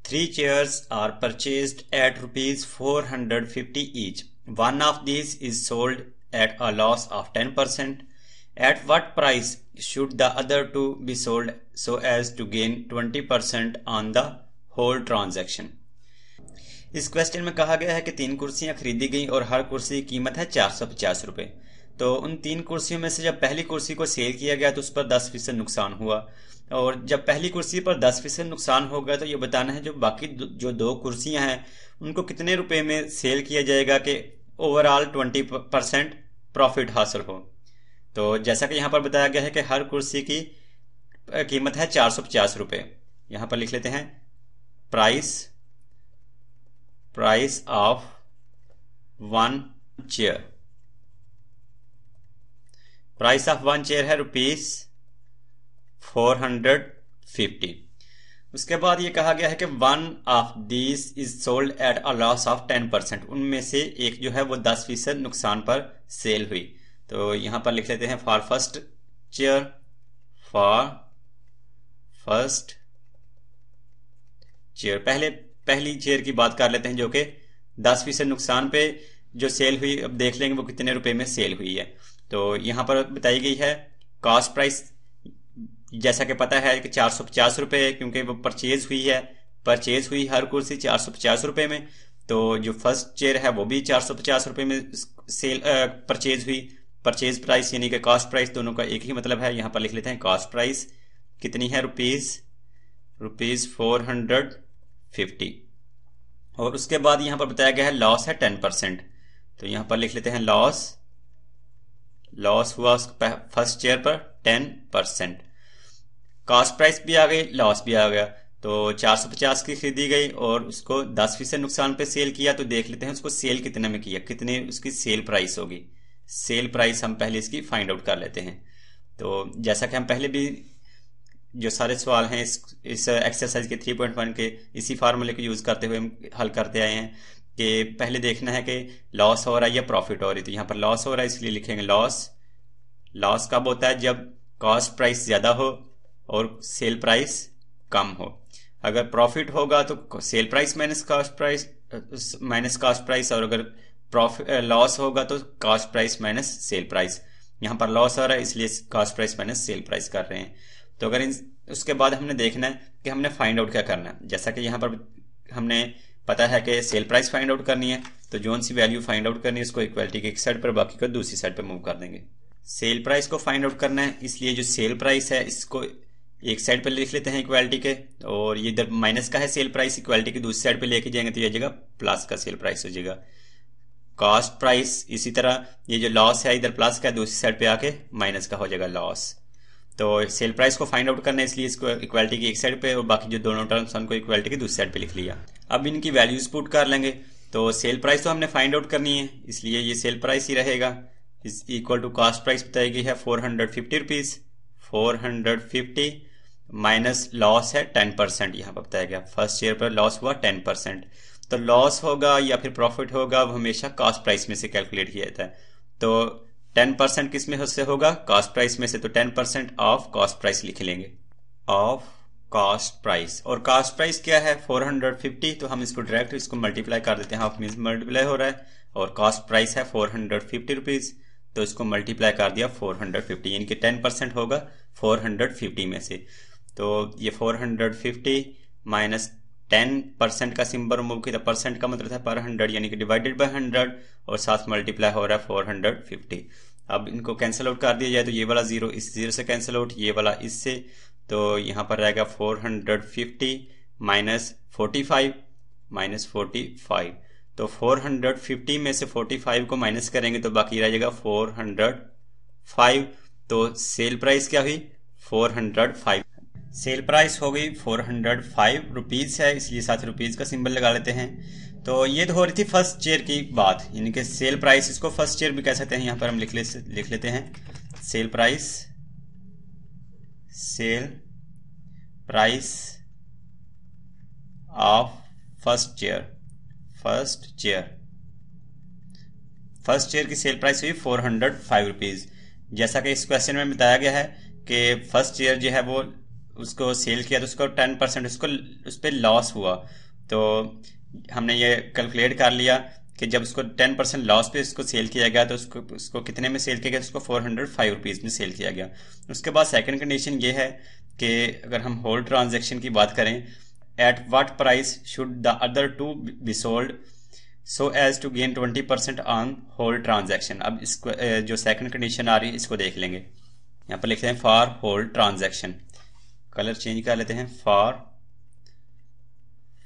Three chairs are purchased at rupees 450 each. One of these is sold at a loss of 10%. At what price should the other two be sold so as to gain 20% on the whole transaction? इस question में कहा गया है कि 3 कुर्सियां खरीदी गई और हर कुर्सी की कीमत है 450 रुपए। तो उन 3 कुर्सियों में से जब पहली कुर्सी को सेल किया गया तो उस पर 10% नुकसान हुआ, और जब पहली कुर्सी पर 10% नुकसान हो गया तो ये बताना है जो बाकी जो 2 कुर्सियां हैं उनको कितने रुपए में सेल किया जाएगा कि ओवरऑल 20% प्रॉफिट हासिल हो। तो जैसा कि यहाँ पर बताया गया है कि हर कुर्सी की कीमत है 450 रुपए। यहाँ पर लिख लेते हैं price of 1 chair. Price of 1 chair है रुपीज 450। उसके बाद ये कहा गया है कि 1 of this is sold at a loss of 10%। उनमें से एक जो है वो 10% नुकसान पर सेल हुई। तो यहां पर लिख लेते हैं फॉर फर्स्ट चेयर। पहली चेयर की बात कर लेते हैं जो कि 10% नुकसान पे जो सेल हुई। अब देख लेंगे वो कितने रुपए में सेल हुई है। तो यहां पर बताई गई है कॉस्ट प्राइस, जैसा कि पता है कि 450 रुपए, क्योंकि वो परचेज हुई हर कुर्सी 450 रुपए में। तो जो फर्स्ट चेयर है वो भी 450 रुपए में सेल परचेज हुई। परचेज प्राइस यानी कि कॉस्ट प्राइस, दोनों का एक ही मतलब है। यहां पर लिख लेते हैं कॉस्ट प्राइस कितनी है, रुपीज 450। और उसके बाद यहां पर बताया गया है लॉस है 10%। तो यहां पर लिख लेते हैं लॉस हुआ फर्स्ट चेयर पर 10%। कॉस्ट प्राइस भी आ गई, लॉस भी आ गया। तो 450 की खरीदी गई और उसको 10% नुकसान पे सेल किया। तो देख लेते हैं उसको सेल कितने में किया, कितने उसकी सेल प्राइस होगी। सेल प्राइस हम पहले इसकी फाइंड आउट कर लेते हैं। तो जैसा कि हम पहले भी जो सारे सवाल हैं इस एक्सरसाइज के 3.1 के इसी फार्मूले को यूज करते हुए हम हल करते आए हैं कि पहले देखना है कि लॉस हो रहा है या प्रॉफिट हो रही। तो यहाँ पर लॉस हो रहा है इसलिए लिखेंगे लॉस कब होता है, जब कॉस्ट प्राइस ज्यादा हो और सेल प्राइस कम हो। अगर प्रॉफिट होगा तो sale price minus cost price, और अगर लॉस होगा तो cost price minus sale price. यहां पर लॉस हो रहा है इसलिए cost price minus sale price कर रहे हैं। तो अगर उसके बाद हमने देखना है कि हमने फाइंड आउट क्या करना है। जैसा कि यहां पर हमने पता है कि सेल प्राइस फाइंड आउट करनी है, तो जोन सी वैल्यू फाइंड आउट करनी है उसको इक्वालिटी के एक साइड पर, बाकी को दूसरी साइड पर मूव कर देंगे। सेल प्राइस को फाइंड आउट करना है, इसलिए जो सेल प्राइस है इसको एक साइड पे लिख लेते हैं इक्वालिटी के, और ये इधर माइनस का है सेल प्राइस, इक्वालिटी की दूसरी साइड पे लेके जाएंगे तो ये जगह प्लस का सेल प्राइस हो जाएगा। कॉस्ट प्राइस इसी तरह, ये जो लॉस है इधर प्लस का, दूसरी साइड पे आके माइनस का हो जाएगा लॉस। तो सेल प्राइस को फाइंड आउट करना है इसलिए इसको इक्वालिटी की एक साइड पे और बाकी जो दोनों टर्म्स उनको इक्वालिटी की दूसरी साइड पे लिख लिया। अब इनकी वैल्यूज पुट कर लेंगे। तो सेल प्राइस तो हमने फाइंड आउट करनी है इसलिए ये सेल प्राइस ही रहेगा, is equal to cost price बताई गई है 450 रुपीज। 450 माइनस लॉस है 10%, यहां पर बताया गया फर्स्ट ईयर पर लॉस हुआ 10%। तो लॉस होगा या फिर प्रॉफिट होगा वो हमेशा कॉस्ट प्राइस में से कैलकुलेट किया जाता है। तो 10% किस में से होगा, कॉस्ट प्राइस में से। तो 10% ऑफ कॉस्ट प्राइस लिख लेंगे, ऑफ कॉस्ट प्राइस। और कॉस्ट प्राइस क्या है 450, तो हम इसको डायरेक्ट इसको मल्टीप्लाई कर देते हैं। हाफ मीन्स मल्टीप्लाई हो रहा है और कॉस्ट प्राइस है 450 रुपीज, तो इसको मल्टीप्लाई कर दिया 450, यानी कि 10% होगा 450 में से। तो ये 450 माइनस 10% का सिंबल मूव किया, परसेंट का मतलब था पर 100 यानी कि डिवाइडेड बाय 100 और साथ मल्टीप्लाई हो रहा है 450। अब इनको कैंसिल आउट कर दिया जाए तो ये वाला 0 इस 0 से कैंसिल आउट, ये वाला इससे, तो यहां पर रहेगा 450 माइनस 45 तो 450 में से 45 को माइनस करेंगे तो बाकी रह जाएगा 405। तो सेल प्राइस क्या हुई 405, सेल प्राइस हो गई 405 रुपीज है, इसलिए साथ रुपीज का सिंबल लगा लेते हैं। तो ये तो हो रही थी फर्स्ट चेयर की बात, यानी कि सेल प्राइस, इसको फर्स्ट चेयर भी कह सकते हैं। यहां पर हम लिख लेते हैं sale price of first chair की सेल प्राइस हुई 405 रुपीज। जैसा कि इस क्वेश्चन में बताया गया है कि फर्स्ट चेयर जो है वो उसको सेल किया तो उसको 10% उसको उस पर लॉस हुआ। तो हमने ये कैलकुलेट कर लिया कि जब उसको 10% लॉस पे इसको सेल किया गया तो उसको कितने में सेल किया गया, उसको 405 रुपीज़ में सेल किया गया। उसके बाद सेकंड कंडीशन ये है कि अगर हम होल ट्रांजैक्शन की बात करें, at what price should the other two be sold so as to gain 20% on whole transaction. अब इसको जो सेकंड कंडीशन आ रही है इसको देख लेंगे। यहाँ पर लिखते हैं for whole transaction, colour change कर लेते हैं,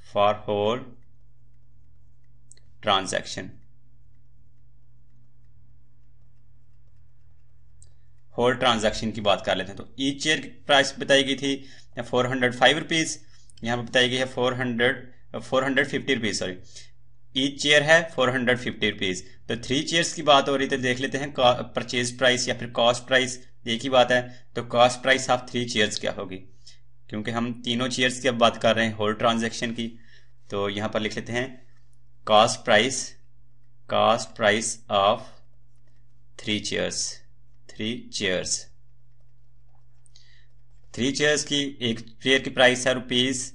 for whole transaction. Whole transaction की बात कर लेते हैं। तो ईच शेयर की प्राइस बताई गई थी 405 रुपीज, यहाँ पर बताई गई है 450 रुपीज, सॉरी ईच चेयर है 450 रुपीज। तो 3 चेयर्स की बात हो रही, तो देख लेते हैं परचेज प्राइस या फिर कॉस्ट प्राइस, एक ही बात है। तो कॉस्ट प्राइस ऑफ 3 चेयर्स क्या होगी, क्योंकि हम तीनों चेयर्स की अब बात कर रहे हैं होल ट्रांजैक्शन की। तो यहां पर लिख लेते हैं कॉस्ट प्राइस ऑफ 3 चेयर्स की एक चेयर की प्राइस है रुपीज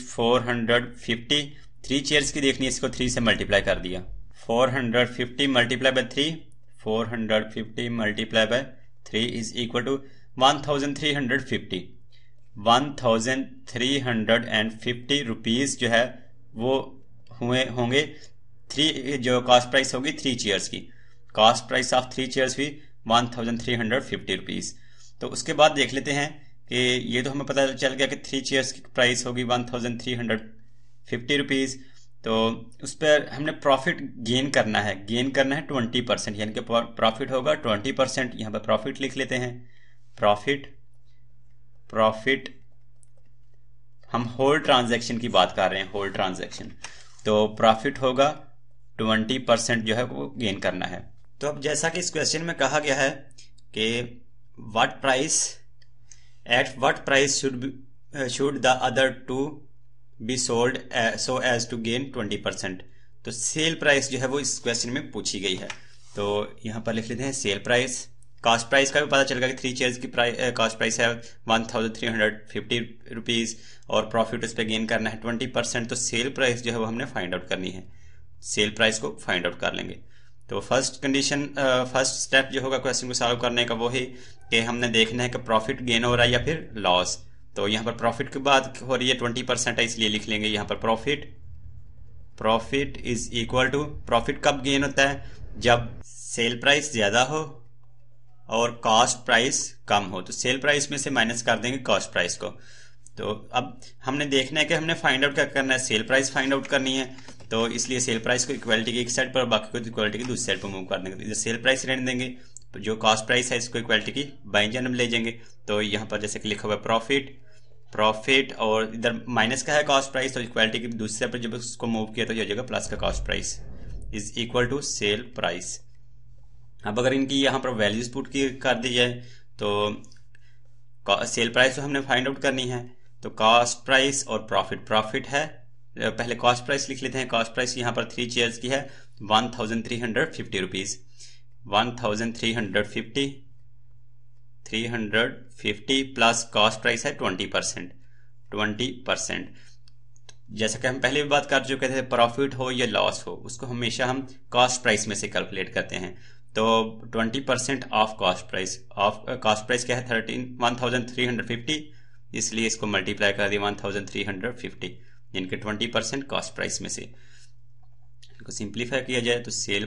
450। 3 चेयर्स की देखनी है, इसको 3 से मल्टीप्लाई कर दिया, 450 multiply by 3 is equal to 1350 rupees जो है वो होंगे 3, जो कॉस्ट प्राइस होगी 3 चेयर्स की। कॉस्ट प्राइस ऑफ 3 चेयर्स भी 1350 रुपीज। तो उसके बाद देख लेते हैं कि ये तो हमें पता चल गया कि 3 चेयर्स की प्राइस होगी 1350 रुपीज। तो उस पर हमने प्रॉफिट गेन करना है 20%, यानी कि प्रॉफिट होगा 20%। यहाँ पर प्रॉफिट लिख लेते हैं, प्रॉफिट हम होल ट्रांजैक्शन की बात कर रहे हैं, होल ट्रांजैक्शन। तो प्रॉफिट होगा 20% जो है वो गेन करना है। तो अब जैसा कि इस क्वेश्चन में कहा गया है कि at what price should the other two be sold so as to gain 20%। तो सेल प्राइस जो है वो इस क्वेश्चन में पूछी गई है। तो यहाँ पर लिख लेते हैं सेल प्राइस। कॉस्ट प्राइस का भी पता चल गया कि 3 चेयर्स की कॉस्ट प्राइस है 1350 रुपीज और प्रॉफिट उस पर गेन करना है 20%। तो सेल प्राइस जो है वो हमने फाइंड आउट करनी है, सेल प्राइस को फाइंड आउट कर लेंगे। तो फर्स्ट स्टेप जो होगा क्वेश्चन को सॉल्व करने का वो है कि हमने देखना है कि प्रॉफिट गेन हो रहा है या फिर लॉस। तो यहाँ पर प्रॉफिट की बात हो रही है 20% है, इसलिए लिख लेंगे यहाँ पर profit is equal to, profit कब गेन होता है, जब सेल प्राइस ज्यादा हो और कॉस्ट प्राइस कम हो। तो सेल प्राइस में से माइनस कर देंगे कॉस्ट प्राइस को। तो अब हमने देखना है कि हमने फाइंड आउट क्या करना है, सेल प्राइस फाइंड आउट करनी है। तो इसलिए सेल प्राइस को इक्वालिटी की एक साइड पर और बाकी को इक्वालिटी की दूसरी साइड पर मूव कर देंगे। तो इधर सेल प्राइस रहने देंगे, तो जो कॉस्ट प्राइस है इसको इक्वालिटी की बाईं जानब ले जाएंगे। तो यहाँ पर जैसे कि लिखा हुआ है प्रॉफिट और इधर माइनस का है कॉस्ट प्राइस, तो इक्वालिटी की दूसरी साइड पर जब उसको मूव किया तो ये हो जाएगा प्लस का cost price is equal to sale price. अब अगर इनकी यहाँ पर वैल्यूज पुट कर दी जाए तो सेल प्राइस तो हमने फाइंड आउट करनी है। तो कॉस्ट प्राइस और प्रॉफिट है, पहले कॉस्ट प्राइस लिख लेते हैं। कॉस्ट प्राइस यहाँ पर 3 चेयर्स की है 1350 रुपीज, 1350 प्लस कॉस्ट प्राइस है 20%। जैसा कि हम पहले भी बात कर चुके थे, प्रॉफिट हो या लॉस हो उसको हमेशा हम कॉस्ट प्राइस में से कैलकुलेट करते हैं। तो 20% ऑफ कॉस्ट प्राइस, क्या है 1350, इसलिए इसको मल्टीप्लाई कर दिया 1350, यानी कि 20% कॉस्ट प्राइस में से। इनको सिंप्लीफाई किया जाए तो सेल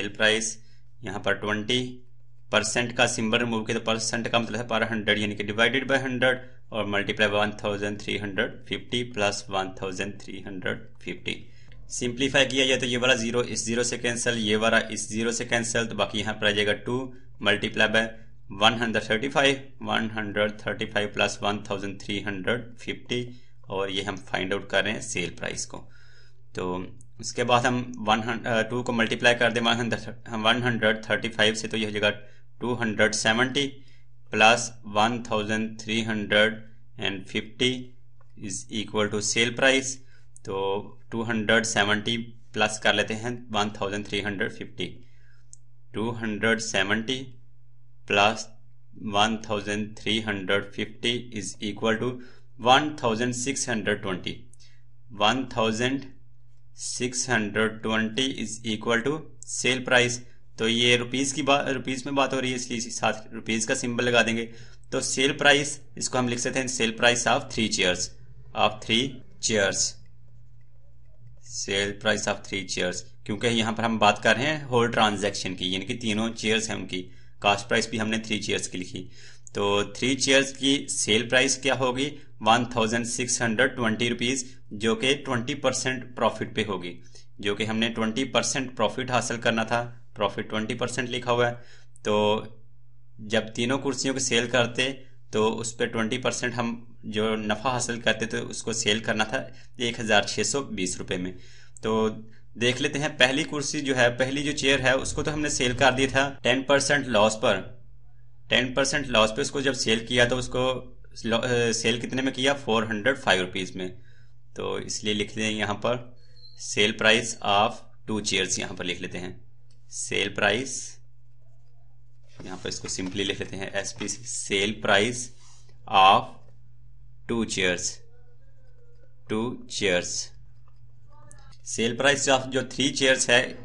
प्राइस यहाँ पर 20% का सिंबल रिमूव किया तो परसेंट का मतलब है पर 100, यानी कि डिवाइडेड बाय 100 और मल्टीप्लाई 1350 प्लस 1350। सिंप्लीफाई किया जाए तो ये वाला 0 इस 0 से कैंसिल, ये वाला इस 0 से कैंसिल, तो बाकी यहाँ पर आ जाएगा 2 मल्टीप्लाई बाय 135 प्लस 1350 और ये हम फाइंड आउट कर रहे हैं सेल प्राइस को। तो उसके बाद हम 2 को मल्टीप्लाई कर दें 135 से, तो यह हो जाएगा 270 plus 1350 is equal to sale price. तो 270 प्लस कर लेते हैं 1350, 270 plus 1350 is equal to 1620। 1620 is equal to sale price. तो ये रुपीस में बात हो रही है, इसलिए साथ रुपीस का सिंबल लगा देंगे। तो सेल प्राइस इसको हम लिख सकते हैं sale price of 3 chairs, sale price of 3 chairs, क्योंकि यहाँ पर हम बात कर रहे हैं होल ट्रांजैक्शन की, यानी कि तीनों चेयर्स हैं उनकी। कॉस्ट प्राइस भी हमने 3 चेयर्स की लिखी। तो 3 चेयर्स की सेल प्राइस क्या होगी? 1620 रुपीज, जो कि 20% प्रॉफिट पे होगी, जो कि हमने 20% प्रॉफिट हासिल करना था। प्रॉफिट 20% लिखा हुआ है। तो जब तीनों कुर्सियों को सेल करते तो उस पर 20% हम जो नफ़ा हासिल करते थे उसको सेल करना था 1620 रुपये में। तो देख लेते हैं पहली कुर्सी जो है, पहली जो चेयर है उसको तो हमने सेल कर दिया था 10% लॉस पर। 10% लॉस पे उसको जब सेल किया तो उसको सेल कितने में किया? 405 रुपीज़ में। तो इसलिए लिख लें यहाँ पर सेल प्राइस ऑफ 2 चेयर्स, यहाँ पर लिख लेते हैं सेल प्राइस, यहाँ पर इसको सिंपली लिख लेते हैं SPC, sale price of 2 chairs. Sale price of जो 3 चेयर्स है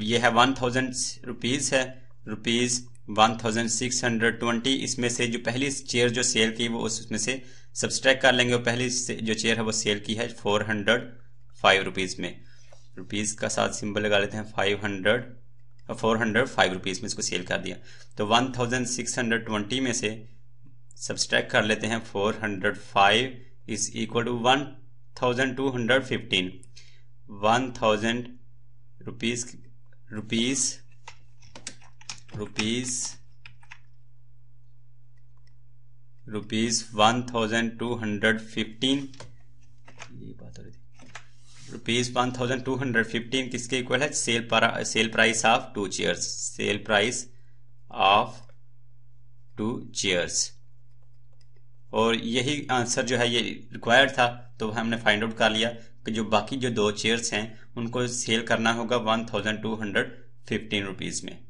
ये है 1000 रुपीज़ है, रुपीज़ 1620। इसमें से जो पहली चेयर जो सेल की वो उसमें से सब्सट्रैक्ट कर लेंगे। और पहली जो चेयर है वो सेल की है 405 रुपीज़ में। रुपीज़ का साथ सिंबल लगा लेते हैं 405 रुपीज़ में इसको सेल कर दिया। तो 1620 में से सब्सट्रैक्ट कर लेते हैं 405 इज इक्वल टू 1215। 1000 रुपीज़ 1215, ये बात हो रही थी, रुपीज़ 1215 किसके इक्वल है? Sale price of 2 chairs, sale price of 2 chairs. और यही आंसर जो है ये रिक्वायर्ड था, तो हमने फाइंड आउट कर लिया कि जो बाकी जो 2 चेयर्स हैं उनको सेल करना होगा 1215 रुपीज़ में।